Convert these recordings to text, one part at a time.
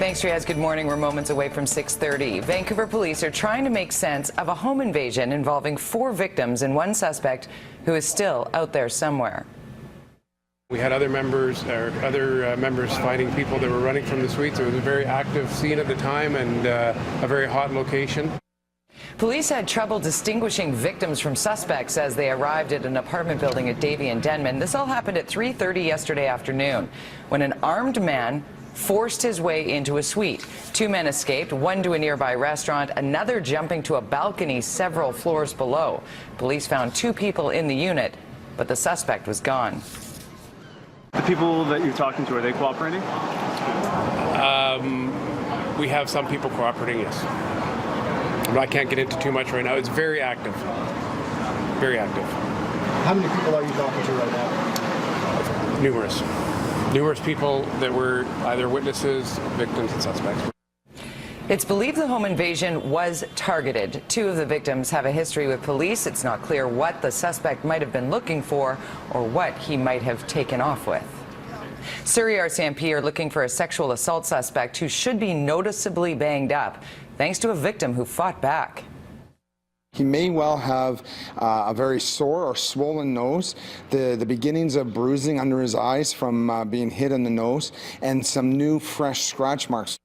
Thanks, Riaz. Good morning. We're moments away from 6:30. Vancouver police are trying to make sense of a home invasion involving 4 victims and 1 suspect who is still out there somewhere. We had other members finding people that were running from the suites. It was a very active scene at the time and a very hot location. Police had trouble distinguishing victims from suspects as they arrived at an apartment building at Davie and Denman. This all happened at 3:30 yesterday afternoon when an armed man forced his way into a suite. 2 men escaped, one to a nearby restaurant, another jumping to a balcony several floors below. Police found 2 people in the unit, but the suspect was gone. The people that you're talking to, are they cooperating? We have some people cooperating, yes. I can't get into too much right now. It's very active. Very active. How many people are you talking to right now? Numerous people that were either witnesses, victims, and suspects. It's believed the home invasion was targeted. 2 of the victims have a history with police. It's not clear what the suspect might have been looking for or what he might have taken off with. Surrey RCMP are looking for a sexual assault suspect who should be noticeably banged up, thanks to a victim who fought back. He may well have a very sore or swollen nose, the beginnings of bruising under his eyes from being hit in the nose, and some new fresh scratch marks.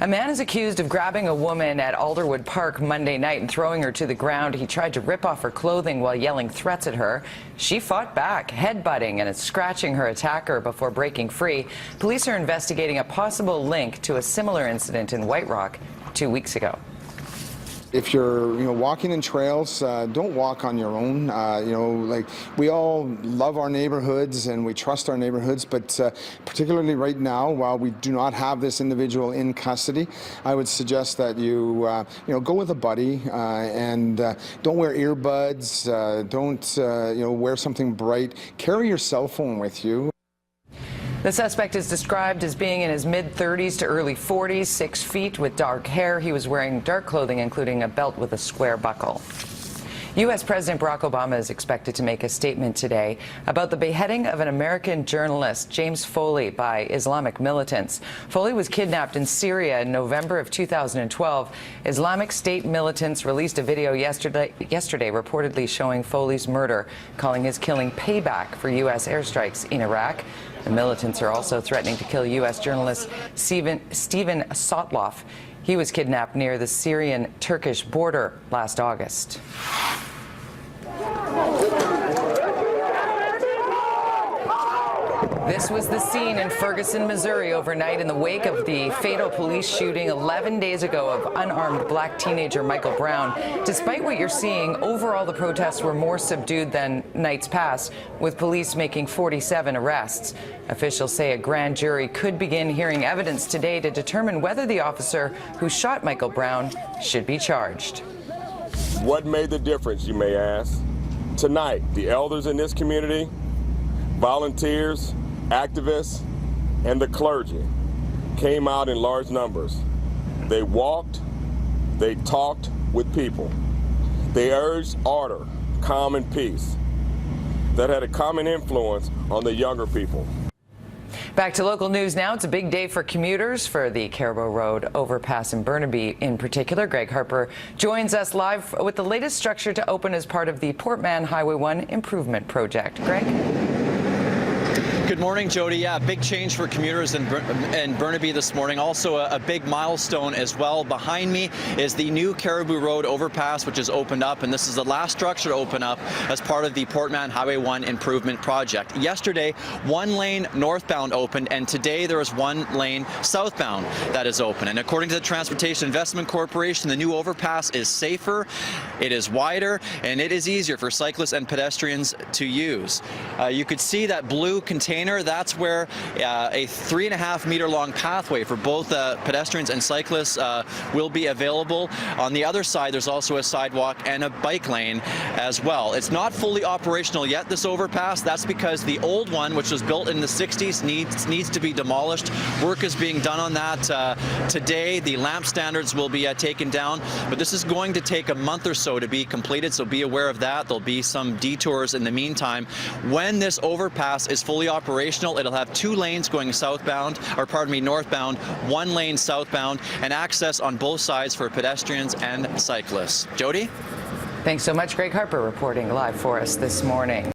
A man is accused of grabbing a woman at Alderwood Park Monday night and throwing her to the ground. He tried to rip off her clothing while yelling threats at her. She fought back, headbutting and scratching her attacker before breaking free. Police are investigating a possible link to a similar incident in White Rock 2 weeks ago. If you're, walking in trails, don't walk on your own. Like we all love our neighborhoods and we trust our neighborhoods, but particularly right now, while we do not have this individual in custody, I would suggest that you, go with a buddy and don't wear earbuds. Don't, wear something bright. Carry your cell phone with you. The suspect is described as being in his mid-30s to early 40s, 6 feet with dark hair. He was wearing dark clothing, including a belt with a square buckle. U.S. President Barack Obama is expected to make a statement today about the beheading of an American journalist, James Foley, by Islamic militants. Foley was kidnapped in Syria in November of 2012. Islamic State militants released a video yesterday reportedly showing Foley's murder, calling his killing payback for U.S. airstrikes in Iraq. The militants are also threatening to kill U.S. journalist Steven Sotloff. He was kidnapped near the Syrian-Turkish border last August. This was the scene in Ferguson, Missouri overnight in the wake of the fatal police shooting 11 days ago of unarmed black teenager Michael Brown. Despite what you're seeing, overall the protests were more subdued than nights past, with police making 47 arrests. Officials say a grand jury could begin hearing evidence today to determine whether the officer who shot Michael Brown should be charged. What made the difference, you may ask? Tonight, the elders in this community, volunteers, activists, and the clergy came out in large numbers. They walked, they talked with people. They urged order, calm, and peace that had a common influence on the younger people. Back to local news now. It's a big day for commuters for the Caribou Road overpass in Burnaby in particular. Greg Harper joins us live with the latest structure to open as part of the Port Mann Highway 1 improvement project. Greg? Good morning, Jody. Yeah, big change for commuters in Burnaby this morning. Also a big milestone as well. Behind me is the new Caribou Road overpass, which is opened up, and this is the last structure to open up as part of the Port Mann Highway 1 improvement project. Yesterday, 1 lane northbound opened, and today there is 1 lane southbound that is open. And according to the Transportation Investment Corporation, the new overpass is safer, it is wider, and it is easier for cyclists and pedestrians to use. You could see that blue container. That's where a 3.5 meter long pathway for both pedestrians and cyclists will be available. On the other side, there's also a sidewalk and a bike lane as well. It's not fully operational yet, this overpass. That's because the old one, which was built in the 60s, needs to be demolished. Work is being done on that today. The lamp standards will be taken down, but this is going to take a month or so to be completed, so be aware of that. There'll be some detours in the meantime. When this overpass is fully operational, operational. It'll have 2 lanes going northbound, 1 lane southbound, and access on both sides for pedestrians and cyclists. Jody? Thanks so much. Greg Harper reporting live for us this morning.